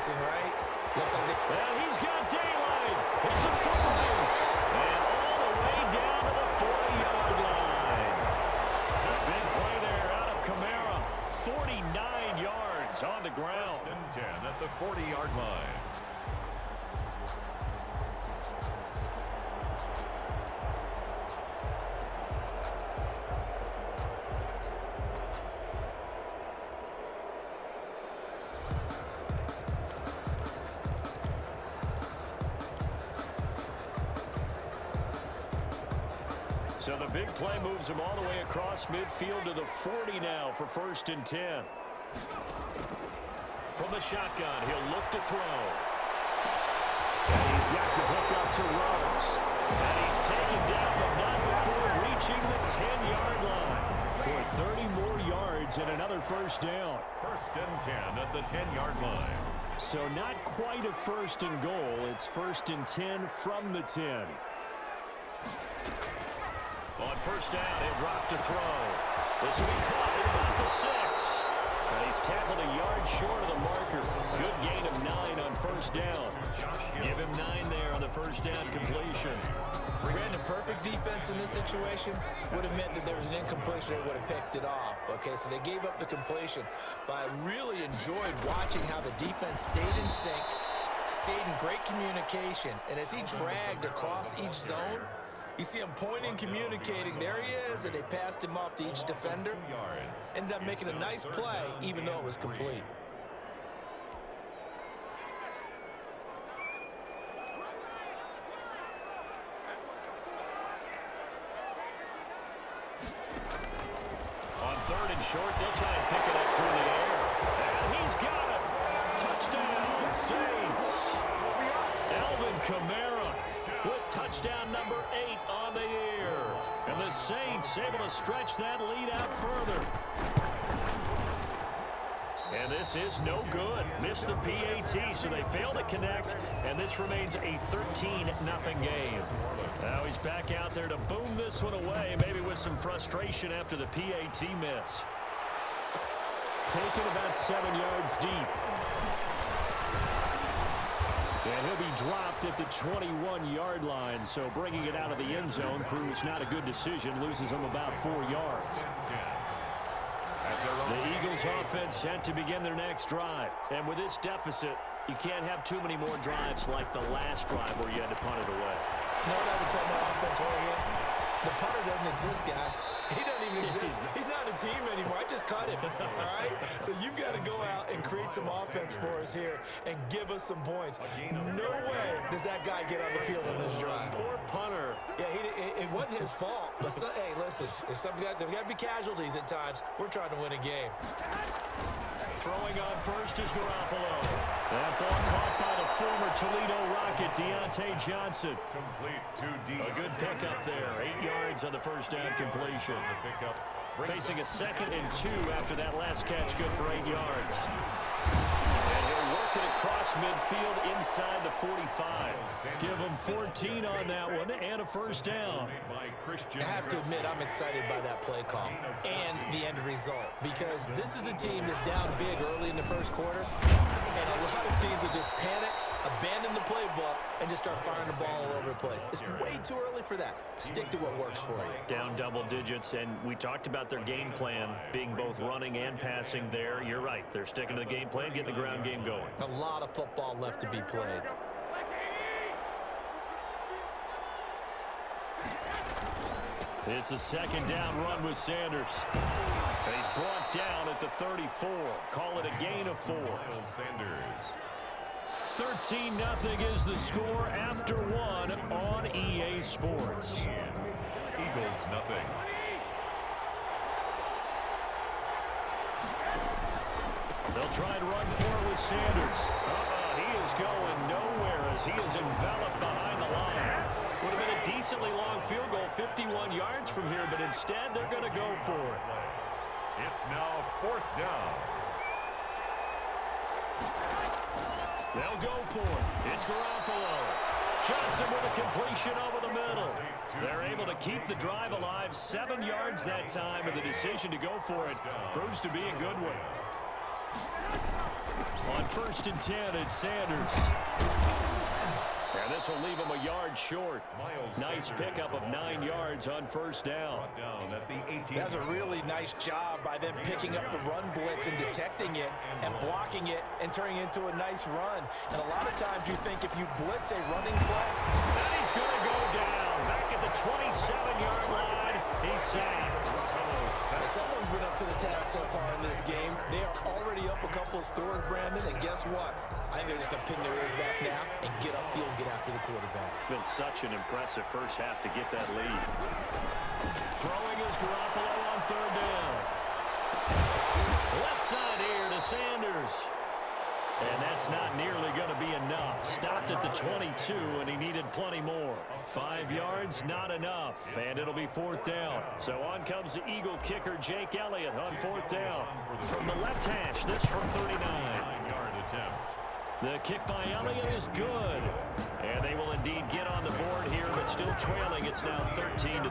racing, right? Looks like they... And he's got daylight. It's a foot race. And all the way down to the 40-yard line. A big play there out of Kamara. 49 yards on the ground. 10 at the 40-yard line. So the big play moves him all the way across midfield to the 40 now for 1st and 10. From the shotgun, he'll look to throw. And he's got the hook up to Rose. And he's taken down, but not before reaching the 10-yard line. For 30 more yards and another first down. 1st and 10 at the 10-yard line. So not quite a 1st and goal. It's 1st and 10 from the 10. On 1st down, he'll drop to throw. This will be caught at about the 6. And he's tackled a yard short of the marker. Good gain of 9 on 1st down. Give him 9 there on the 1st down completion. Brandon, perfect defense in this situation would have meant that there was an incompletion. They would have picked it off. Okay, so they gave up the completion. But I really enjoyed watching how the defense stayed in sync, stayed in great communication. And as he dragged across each zone, you see him pointing, communicating. There he is, and they passed him off to each defender. Ended up making a nice play, even though it was complete. On 3rd and short, they'll try and pick it up through the air. And he's got it. Touchdown, Saints. Alvin Kamara with touchdown number 8 on the year. And the Saints able to stretch that lead out further. And this is no good. Missed the PAT, so they fail to connect. And this remains a 13-0 game. Now he's back out there to boom this one away, maybe with some frustration after the PAT miss. Taken about 7 yards deep. And he'll be dropped at the 21-yard line, so bringing it out of the end zone proves not a good decision, loses him about 4 yards. The Eagles offense set to begin their next drive. And with this deficit, you can't have too many more drives like the last drive where you had to punt it away. You know what I would tell my offense right here? The punter doesn't exist, guys. He doesn't even exist. He's not a team anymore. I just cut him, all right? So you've got to go out and create some offense for us here and give us some points. No way does that guy get on the field on this drive. Poor punter. Yeah, it wasn't his fault. But, hey, listen, there's got to be casualties at times. We're trying to win a game. Throwing on first is Garoppolo. That ball caught by the former Toledo Rocket, Deontay Johnson. Complete too deep. A good pickup there. 8 yards on the 1st down completion. Facing a 2nd and 2 after that last catch, good for 8 yards. And he'll work it across midfield inside the 45. Give him 14 on that one and a 1st down. I have to admit, I'm excited by that play call and the end result, because this is a team that's down big early in the 1st quarter, and a lot of teams will just panic, abandon the playbook, and just start firing the ball all over the place. It's way too early for that. Stick to what works for you. Down double digits, and we talked about their game plan being both running and passing there. You're right. They're sticking to the game plan, getting the ground game going. A lot of football left to be played. It's a 2nd down run with Sanders. He's brought down at the 34. Call it a gain of 4. Sanders. 13-0 is the score after 1 on EA Sports. Eagles nothing. They'll try and run for it with Sanders. He is going nowhere as he is enveloped behind the line. Would have been a decently long field goal, 51 yards from here, but instead they're going to go for it. It's now 4th down. They'll go for it. It's Garoppolo. Johnson with a completion over the middle. They're able to keep the drive alive, 7 yards that time, and the decision to go for it proves to be a good one. On 1st and 10, it's Sanders. And this will leave him a yard short. Nice pickup of 9 yards on 1st down. That's a really nice job by them picking up the run blitz and detecting it and blocking it and turning it into a nice run. And a lot of times you think if you blitz a running play, and he's going to go down. Back at the 27-yard line, he's sacked. Someone's been up to the task so far in this game. They are already up a couple of scores, Brandon, and guess what? I think they're just going to pin their ears back now and get upfield and get after the quarterback. Been such an impressive first half to get that lead. Throwing is Garoppolo on 3rd down. Left side here to Sanders. And that's not nearly going to be enough. Stopped at the 22, and he needed plenty more. 5 yards, not enough. And it'll be 4th down. So on comes the Eagle kicker, Jake Elliott, on 4th down. From the left hash, this from 39. 9-yard attempt. The kick by Elliott is good. And they will indeed get on the board here, but still trailing. It's now 13-3.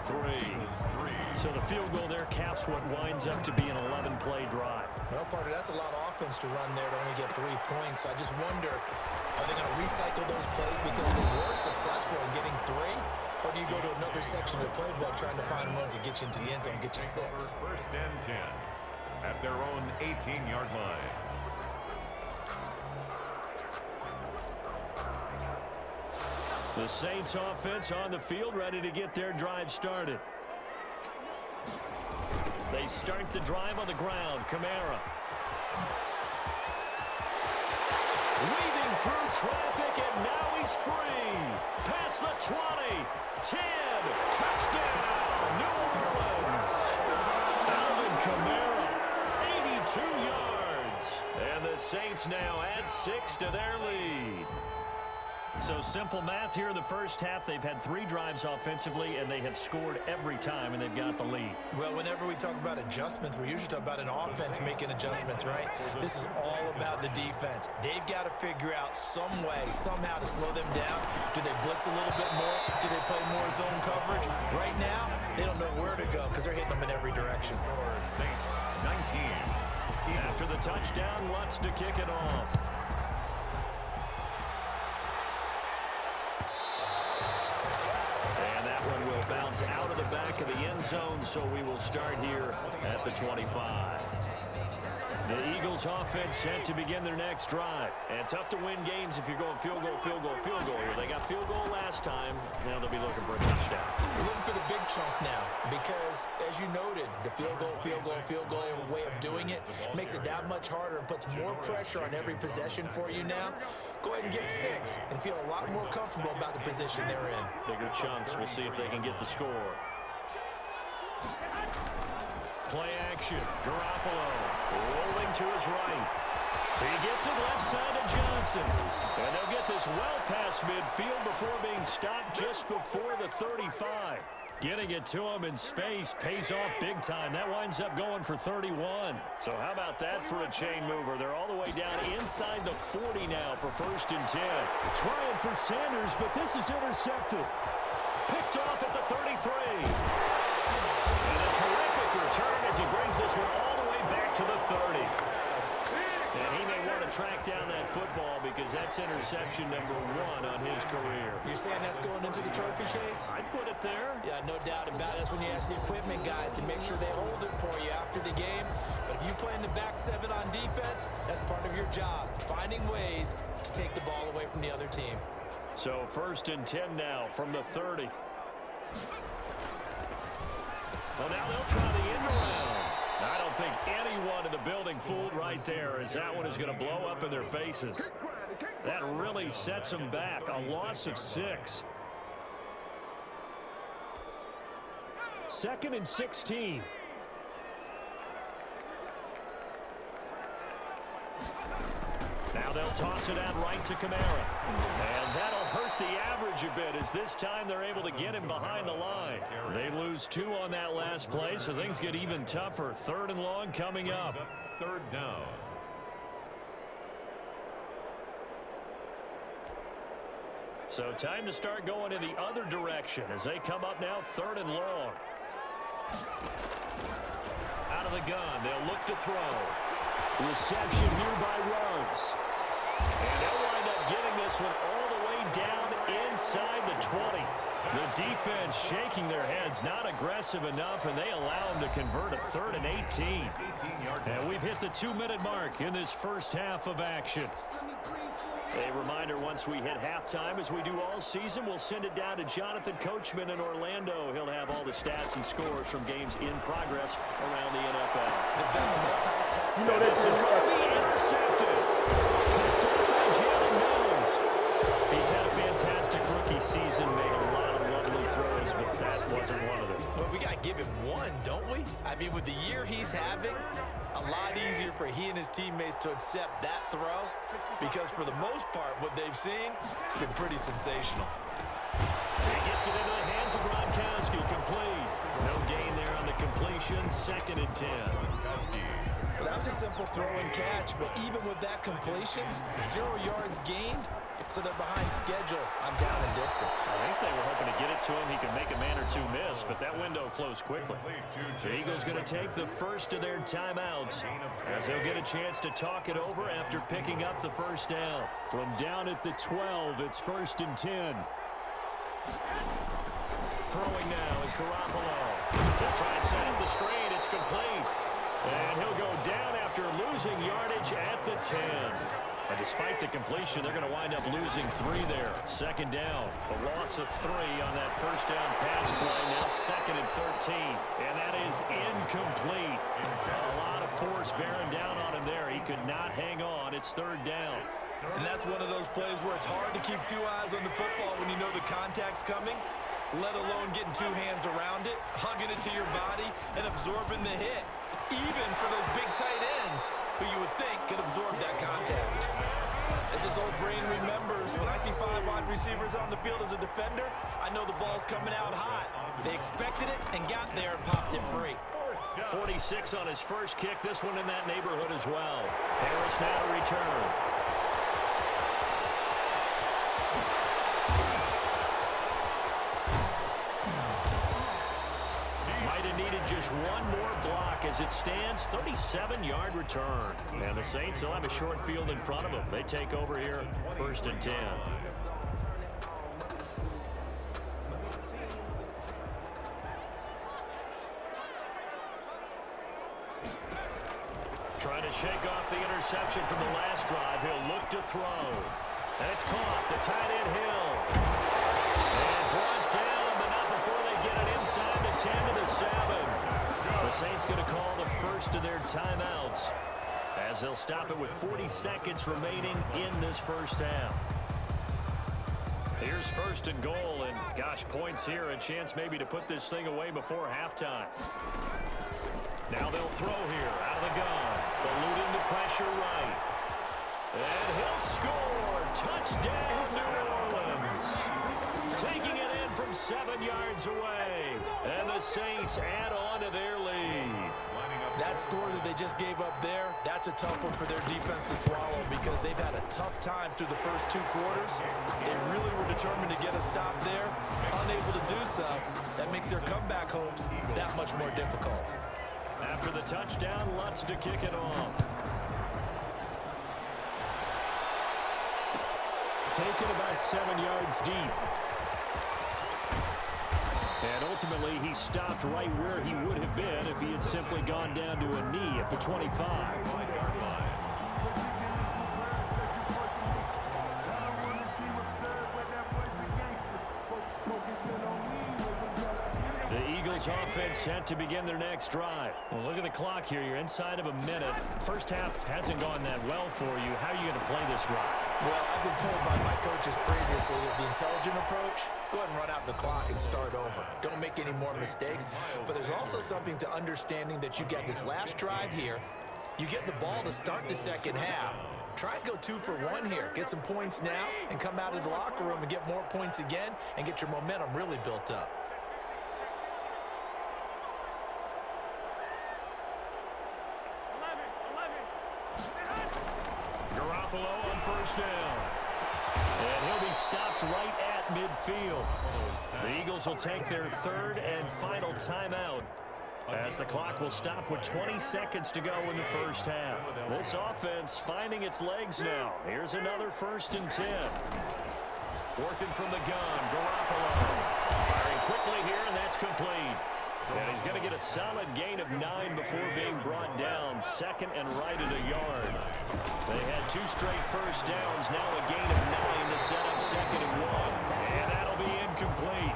So the field goal there caps what winds up to be an 11-play drive. Well, partner, that's a lot of offense to run there to only get 3 points. So I just wonder, are they going to recycle those plays because they were successful in getting 3? Or do you go to another section of the playbook trying to find runs that get you into the end zone and get you 6? 1st and 10 at their own 18-yard line. The Saints offense on the field, ready to get their drive started. They start the drive on the ground. Kamara. Weaving through traffic, and now he's free. Past the 20, 10, touchdown, New Orleans. Alvin Kamara, 82 yards. And the Saints now add 6 to their lead. So simple math here in the first half. They've had 3 drives offensively, and they have scored every time, and they've got the lead. Well, whenever we talk about adjustments, we usually talk about an offense making adjustments, right? This is all about the defense. They've got to figure out some way, somehow to slow them down. Do they blitz a little bit more? Do they play more zone coverage? Right now, they don't know where to go because they're hitting them in every direction. Saints 19. After the touchdown, Lutz to kick it off. Bounce out of the back of the end zone, so we will start here at the 25. The Eagles offense set to begin their next drive. And tough to win games if you're going field goal, field goal, field goal here. They got field goal last time. Now they'll be looking for a touchdown. We're looking for the big chunk now because, as you noted, the field goal way of doing it makes it that much harder and puts more pressure on every possession for you now. Go ahead and get 6 and feel a lot more comfortable about the position they're in. Bigger chunks. We'll see if they can get the score. Play action. Garoppolo rolling to his right. He gets it left side to Johnson. And they'll get this well past midfield before being stopped just before the 35. Getting it to him in space pays off big time. That winds up going for 31. So how about that for a chain mover? They're all the way down inside the 40 now for 1st and 10. Trying for Sanders, but this is intercepted. Picked off at the 33. And a terrific return as he brings this one all the way back to the 30. And he may want to track down that football because that's interception number 1 on his career. You're saying that's going into the trophy case? I'd put it there. Yeah, no doubt about it. That's when you ask the equipment guys to make sure they hold it for you after the game. But if you play in the back 7 on defense, that's part of your job, finding ways to take the ball away from the other team. So 1st and 10 now from the 30. Well, now they'll try the end around. I don't think anyone in the building fooled right there, as that one is going to blow up in their faces. That really sets them back. A loss of 6. 2nd and 16. Now they'll toss it out right to Kamara. And that'll hurt the average a bit, as this time they're able to get him behind the line. They lose 2 on that last play, so things get even tougher. 3rd and long coming up. 3rd down. So time to start going in the other direction as they come up now 3rd and long. Out of the gun, they'll look to throw. Reception here by Ruggs. And they'll wind up getting this one all the way down inside the 20. The defense shaking their heads, not aggressive enough, and they allow them to convert a 3rd and 18. And we've hit the 2-minute mark in this first half of action. A reminder, once we hit halftime, as we do all season, we'll send it down to Jonathan Coachman in Orlando. He'll have all the stats and scores from games in progress around the NFL. The best multi-tap. You know that This is going to be intercepted. Picked up by Jalen Mills. He's had a fantastic rookie season, made a lot of lovely throws, but that wasn't one of them. Well, we got to give him one, don't we? I mean, with the year he's having, a lot easier for he and his teammates to accept that throw, because for the most part, what they've seen, it's been pretty sensational. He gets it into the hands of Gronkowski, complete. No gain there on the completion, 2nd and 10. Well, that was a simple throw and catch, but even with that completion, 0 yards gained, so they're behind schedule on down and distance. I think they were hoping to get it to him. He could make a man or two miss, but that window closed quickly. The Eagles going to take the first of their timeouts as they'll get a chance to talk it over after picking up the first down. From down at the 12, it's 1st and 10. Throwing now is Garoppolo. They'll try and set up the screen. It's complete. And he'll go down after losing yardage at the 10. And despite the completion, they're going to wind up losing 3 there. 2nd down. A loss of 3 on that first down pass play. Now 2nd and 13. And that is incomplete. A lot of force bearing down on him there. He could not hang on. It's 3rd down. And that's one of those plays where it's hard to keep 2 eyes on the football when you know the contact's coming, let alone getting 2 hands around it, hugging it to your body, and absorbing the hit. Even for those big tight ends who you would think could absorb that contact. As this old brain remembers, when I see 5 wide receivers on the field as a defender, I know the ball's coming out hot. They expected it and got there and popped it free. 46 on his first kick. This one in that neighborhood as well. Harris now to return. Just one more block as it stands, 37-yard return. And the Saints will have a short field in front of them. They take over here, 1st and 10. Trying to shake off the interception from the last drive. He'll look to throw. And it's caught. The tight end Hill. And brought down, but not before they get it inside the 10 to the 7. The Saints going to call the first of their timeouts as they'll stop it with 40 seconds remaining in this first half. Here's 1st and goal, and gosh, points here, a chance maybe to put this thing away before halftime. Now they'll throw here out of the gun, eluding the pressure right. And he'll score. Touchdown, New Orleans. Taking it in from 7 yards away. And the Saints add on to their lead. That score that they just gave up there, that's a tough one for their defense to swallow because they've had a tough time through the first 2 quarters. They really were determined to get a stop there. Unable to do so, that makes their comeback hopes that much more difficult. After the touchdown, Lutz to kick it off. Taken about 7 yards deep. And ultimately, he stopped right where he would have been if he had simply gone down to a knee at the 25. The Eagles offense set to begin their next drive. Well, look at the clock here. You're inside of a minute. First half hasn't gone that well for you. How are you going to play this drive? Well, I've been told by my coaches previously that the intelligent approach, go ahead and run out the clock and start over. Don't make any more mistakes. But there's also something to understanding that you get this last drive here. You get the ball to start the second half. Try and go 2 for 1 here. Get some points now and come out of the locker room and get more points again and get your momentum really built up. Garoppolo on first down. And he'll be stopped right at midfield. The Eagles will take their 3rd and final timeout as the clock will stop with 20 seconds to go in the first half. This offense finding its legs now. Here's another 1st and 10. Working from the gun, Garoppolo. Firing quickly here, and that's complete. And he's going to get a solid gain of 9 before being brought down. 2nd and right at a yard. They had 2 straight first downs, now a gain of 9 to set up 2nd and 1. And that'll be incomplete.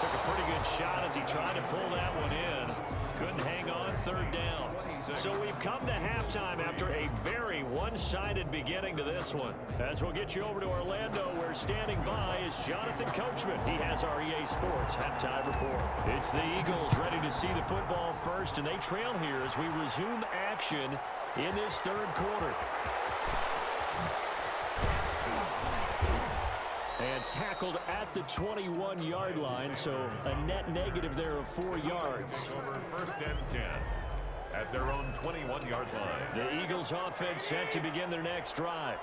Took a pretty good shot as he tried to pull that one in. Couldn't hang on 3rd down. So we've come to halftime after a very one-sided beginning to this one. As we'll get you over to Orlando, where standing by is Jonathan Coachman. He has our EA Sports halftime report. It's the Eagles ready to see the football first, and they trail here as we resume action in this 3rd quarter. And tackled at the 21-yard line, so a net negative there of 4 yards. Over 1st and 10 at their own 21-yard line. The Eagles offense set to begin their next drive.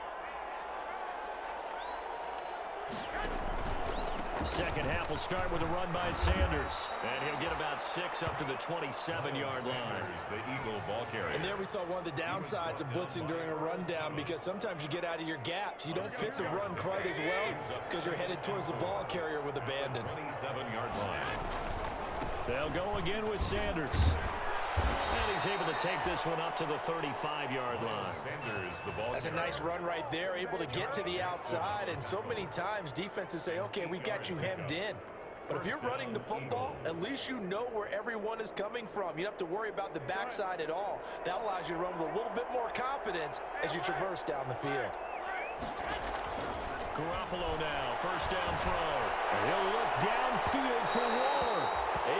Second half will start with a run by Sanders. And he'll get about 6 up to the 27-yard line. The Eagle ball carrier. And there we saw one of the downsides of blitzing during a rundown, because sometimes you get out of your gaps. You don't fit the run quite as well because you're headed towards the ball carrier with abandon. 27-yard line. They'll go again with Sanders. And he's able to take this one up to the 35-yard line. Sanders, the ball. That's a nice run right there, able to get to the outside. And so many times defenses say, okay, we've got you hemmed in. But if you're running the football, at least you know where everyone is coming from. You don't have to worry about the backside at all. That allows you to run with a little bit more confidence as you traverse down the field. Garoppolo now, 1st down throw. He'll look downfield for Waller.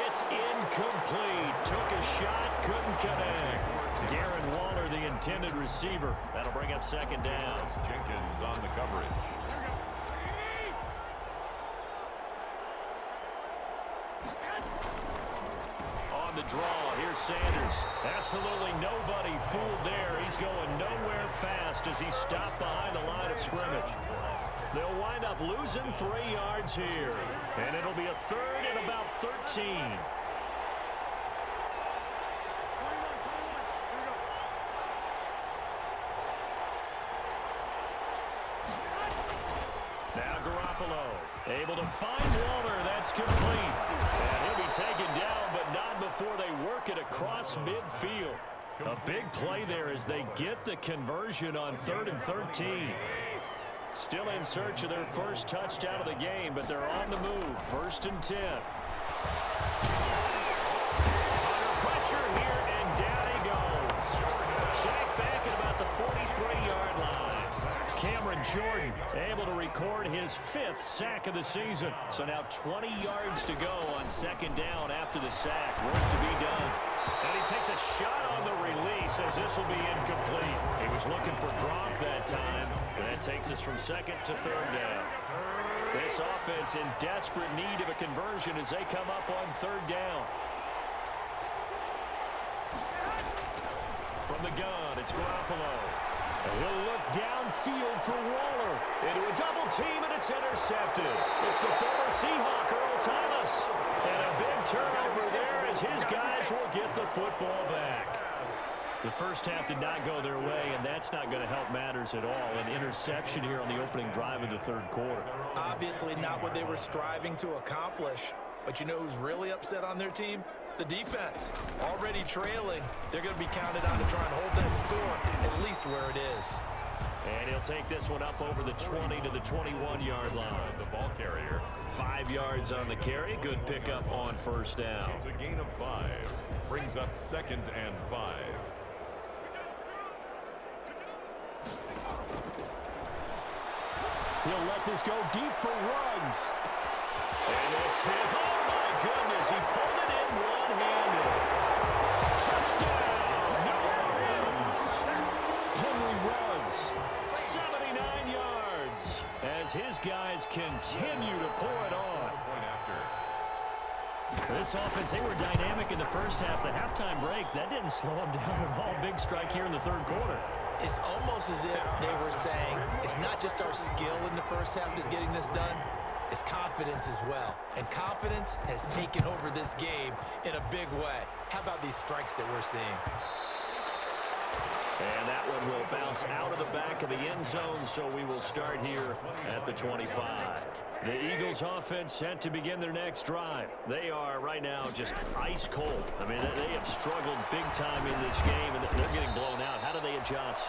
It's incomplete. Took a shot, couldn't connect. Darren Waller, the intended receiver. That'll bring up 2nd down. Jenkins on the coverage. On the draw, here's Sanders. Absolutely nobody fooled there. He's going nowhere fast as he stopped behind the line of scrimmage. They'll wind up losing 3 yards here. And it'll be a 3rd and about 13. Now Garoppolo able to find Waller. That's complete. And he'll be taken down, but not before they work it across midfield. A big play there as they get the conversion on 3rd and 13. Still in search of their first touchdown of the game, but they're on the move. 1st and 10. Under pressure here, and down he goes. Sacked back at about the 43-yard line. Cameron Jordan able to record his 5th sack of the season. So now 20 yards to go on 2nd down after the sack. Work to be done. And he takes a shot on the release as this will be incomplete. He was looking for Gronk that time. And that takes us from 2nd to 3rd down. This offense in desperate need of a conversion as they come up on 3rd down. From the gun, it's Garoppolo. And he'll look downfield for Waller. Into a double team, and it's intercepted. It's the former Seahawk, Earl Thomas. And a big turnover there as his guys will get the football back. The first half did not go their way, and that's not going to help matters at all. An interception here on the opening drive of the 3rd quarter. Obviously not what they were striving to accomplish. But you know who's really upset on their team? The defense. Already trailing. They're going to be counted on to try and hold that score, at least where it is. And he'll take this one up over the 20 to the 21-yard line. The ball carrier. 5 yards on the carry. Good pickup on 1st down. It's a gain of 5. Brings up 2nd and 5. He'll let this go deep for Ruggs. And this is, oh my goodness, he pulled it in one-handed. Touchdown, New Orleans. Henry Ruggs, 79 yards, as his guys continue to pour it on. This offense, they were dynamic in the first half. The halftime break, that didn't slow them down at all. Big strike here in the 3rd quarter. It's almost as if they were saying, it's not just our skill in the first half that's getting this done. is confidence as well. And confidence has taken over this game in a big way. How about these strikes that we're seeing? And that one will bounce out of the back of the end zone, so we will start here at the 25. The Eagles offense set to begin their next drive. They are right now just ice cold. I mean, they have struggled big time in this game, and they're getting blown out. How do they adjust?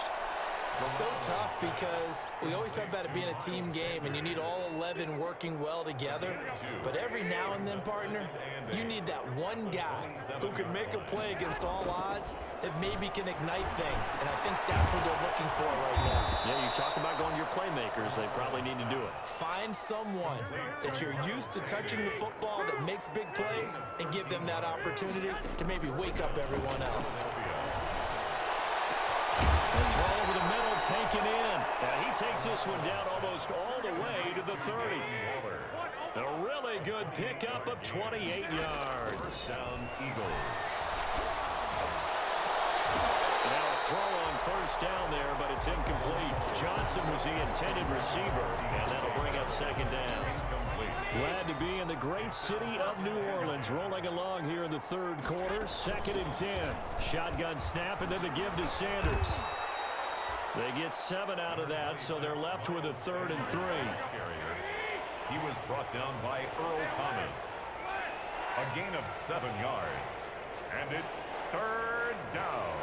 So tough because we always talk about it being a team game and you need all 11 working well together. But every now and then, partner, you need that one guy who can make a play against all odds that maybe can ignite things. And I think that's what they're looking for right now. Yeah, you talk about going to your playmakers. They probably need to do it. Find someone that you're used to touching the football that makes big plays and give them that opportunity to maybe wake up everyone else. The throw over the middle, taken in. And he takes this one down almost all the way to the 30. A really good pickup of 28 yards. Down Eagles. Now a throw on first down there, but it's incomplete. Johnson was the intended receiver, and that'll bring up second down. Glad to be in the great city of New Orleans, rolling along here in the third quarter. 2nd and 10. Shotgun snap, and then the give to Sanders. They get 7 out of that, so they're left with a 3rd and 3. He was brought down by Earl Thomas. A gain of 7 yards. And it's 3rd down.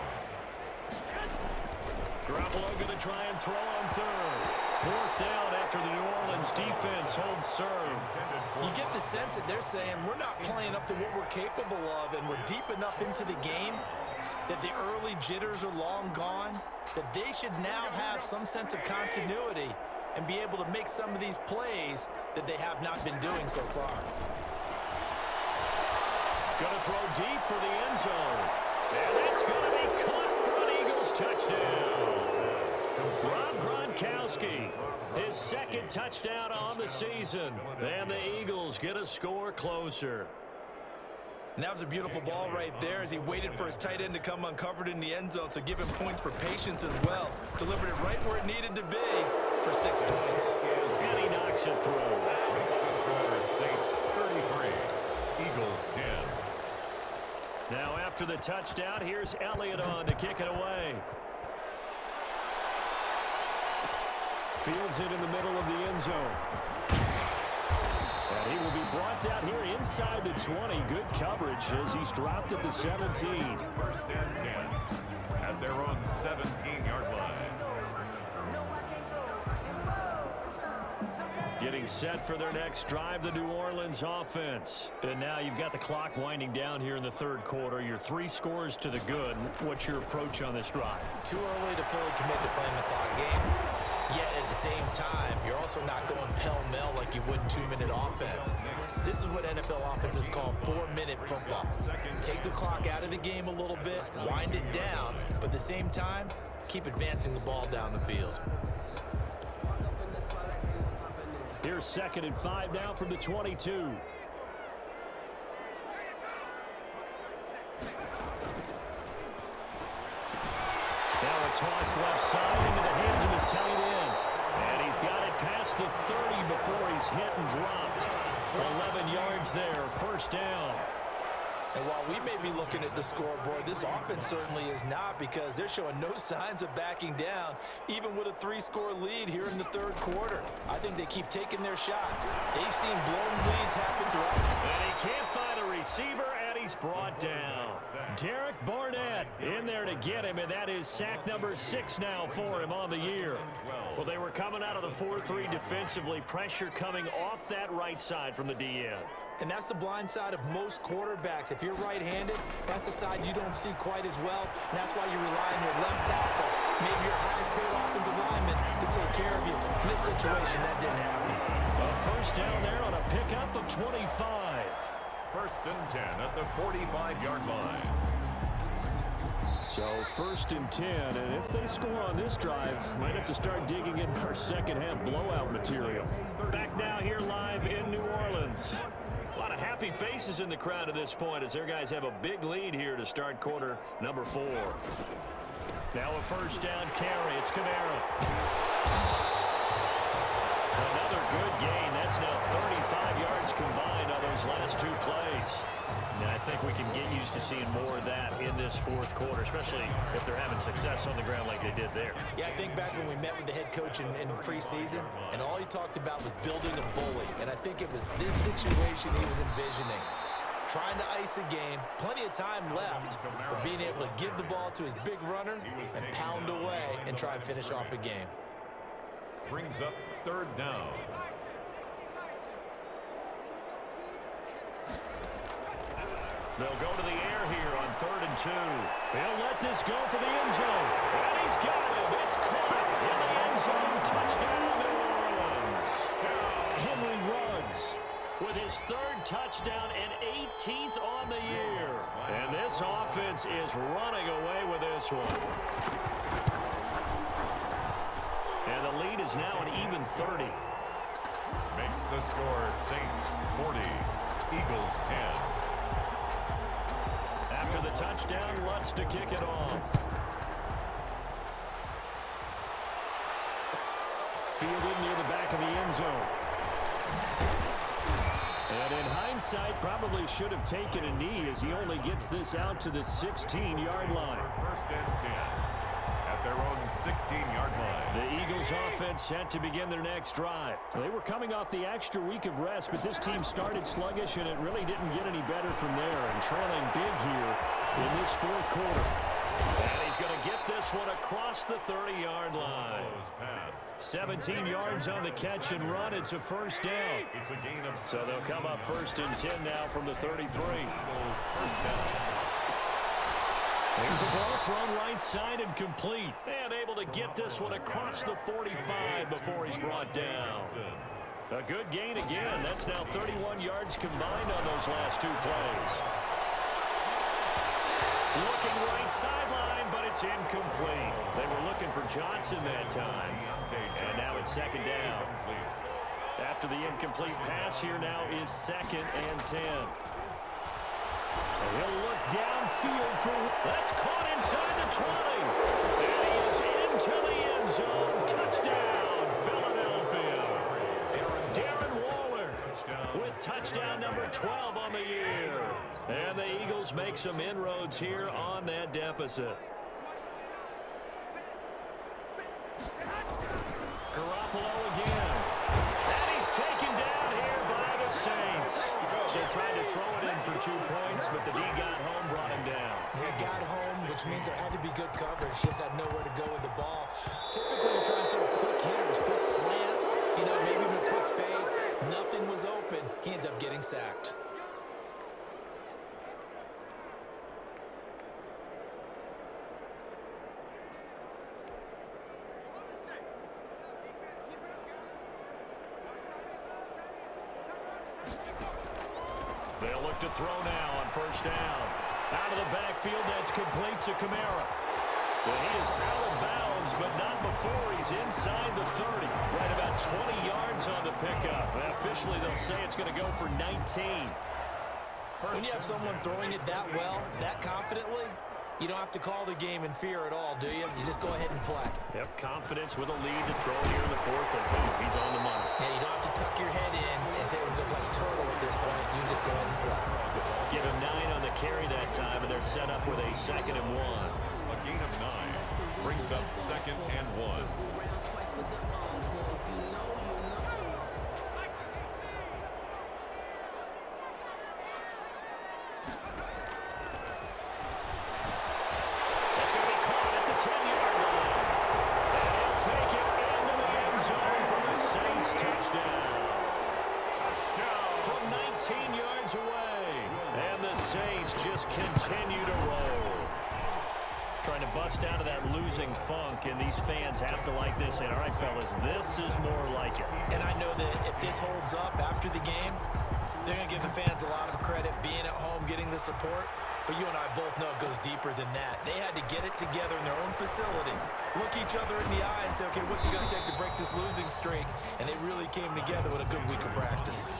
Garoppolo going to try and throw on 3rd. 4th down after the New Orleans defense holds serve. You get the sense that they're saying we're not playing up to what we're capable of, and we're deep enough into the game that the early jitters are long gone, that they should now have some sense of continuity and be able to make some of these plays that they have not been doing so far. Going to throw deep for the end zone. And that's going to be caught for an Eagles touchdown. Rob Gronkowski, his 2nd touchdown on the season. And the Eagles get a score closer. And that was a beautiful ball right there as he waited for his tight end to come uncovered in the end zone, so give him points for patience as well. Delivered it right where it needed to be for 6 points. And he knocks it through. Makes the score Saints 33, Eagles 10. Now after the touchdown, here's Elliott on to kick it away. Fields it in the middle of the end zone. And he will be brought down here inside the 20. Good coverage as he's dropped at the 17. 1st and 10 at their own 17-yard line. Getting set for their next drive, the New Orleans offense. And now you've got the clock winding down here in the third quarter. You're 3 scores to the good. What's your approach on this drive? Too early to fully commit to playing the clock game. Yet at the same time, you're also not going pell-mell like you would in 2-minute offense. This is what NFL offenses call 4-minute football. Take the clock out of the game a little bit, wind it down, but at the same time, keep advancing the ball down the field. Here's 2nd and 5 now from the 22. Now a toss left side into the hands of his tight end. And he's got it past the 30 before he's hit and dropped. 11 yards there, 1st down. And while we may be looking at the scoreboard, this offense certainly is not, because they're showing no signs of backing down, even with a 3-score lead here in the third quarter. I think they keep taking their shots. They've seen blown leads happen throughout. And he can't find a receiver, and he's brought down. Derek Barnett in there to get him, and that is sack number 6 now for him on the year. Well, they were coming out of the 4-3 defensively, pressure coming off that right side from the DN. And that's the blind side of most quarterbacks. If you're right-handed, that's the side you don't see quite as well. And that's why you rely on your left tackle, maybe your highest-paid offensive lineman, to take care of you. In this situation, that didn't happen. A 1st down there on a pickup of 25. 1st and 10 at the 45-yard line. So 1st and 10, and if they score on this drive, might have to start digging in our second-half blowout material. Back now here live in New Orleans. A lot of happy faces in the crowd at this point as their guys have a big lead here to start quarter number 4. Now a 1st down carry. It's Kamara. Another good gain. That's now 35 yards combined on those last two plays. And I think we can get used to seeing more of that in this fourth quarter, especially if they're having success on the ground like they did there. Yeah, I think back when we met with the head coach in preseason, and all he talked about was building a bully. And I think it was this situation he was envisioning. Trying to ice a game, plenty of time left, but being able to give the ball to his big runner and pound away and try and finish off a game. Brings up third down. They'll go to the air here on 3rd and 2. He'll let this go for the end zone. And he's got him. It's caught in the end zone. Touchdown, New Orleans. Henry Ruggs with his 3rd touchdown and 18th on the year. And this offense is running away with this one. And the lead is now an even 30. Makes the score Saints 40, Eagles 10. After the touchdown, Lutz to kick it off. Fielded near the back of the end zone. And in hindsight, probably should have taken a knee as he only gets this out to the 16-yard line. First and 10 at their own 16-yard line. The Eagles offense set to begin their next drive. They were coming off the extra week of rest, but this team started sluggish, and it really didn't get any better from there. And trailing big here in this fourth quarter. And he's going to get this one across the 30-yard line. 17 yards on the catch and run. It's a first down. It's a gain of so they'll come up 1st and 10 now from the 33. First down. Here's a ball thrown right side and complete. And able to get this one across the 45 before he's brought down. A good gain again. That's now 31 yards combined on those last two plays. Looking right sideline, but it's incomplete. They were looking for Johnson that time. And now it's 2nd down. After the incomplete pass, here now is 2nd and 10. And he'll look downfield for... That's caught inside the 20. And he is into the end zone. Touchdown, Philadelphia. Darren Waller with touchdown number 12 on the year. And the Eagles make some inroads here on that deficit. Garoppolo again. And he's taken down here by the Saints. So tried to throw it in for 2 points, but the D got home, brought him down. He got home, which means there had to be good coverage. Just had nowhere to go with the ball. Typically, you're trying to throw quick hitters, quick slants, maybe even a quick fade. Nothing was open. He ends up getting sacked. They'll look to throw now on 1st down. Out of the backfield, that's complete to Kamara. Well, he is out of bounds, but not before he's inside the 30. Right about 20 yards on the pickup. And officially, they'll say it's going to go for 19. When you have someone throwing it that well, that confidently, you don't have to call the game in fear at all, do you? You just go ahead and play. Yep, confidence with a lead to throw here in the 4th, and boom, he's on the money. Yeah, you don't have to tuck your head in and go play turtle at this point. You just go ahead and play. Give him 9 on the carry that time, and they're set up with a 2nd and 1. A gain of 9 brings up 2nd and 1. Continue to roll. Trying to bust out of that losing funk, and these fans have to like this. And all right, fellas, this is more like it. And I know that if this holds up after the game, they're going to give the fans a lot of credit being at home, getting the support. But you and I both know it goes deeper than that. They had to get it together in their own facility, look each other in the eye and say, okay, what's it going to take to break this losing streak? And they really came together with a good week of practice.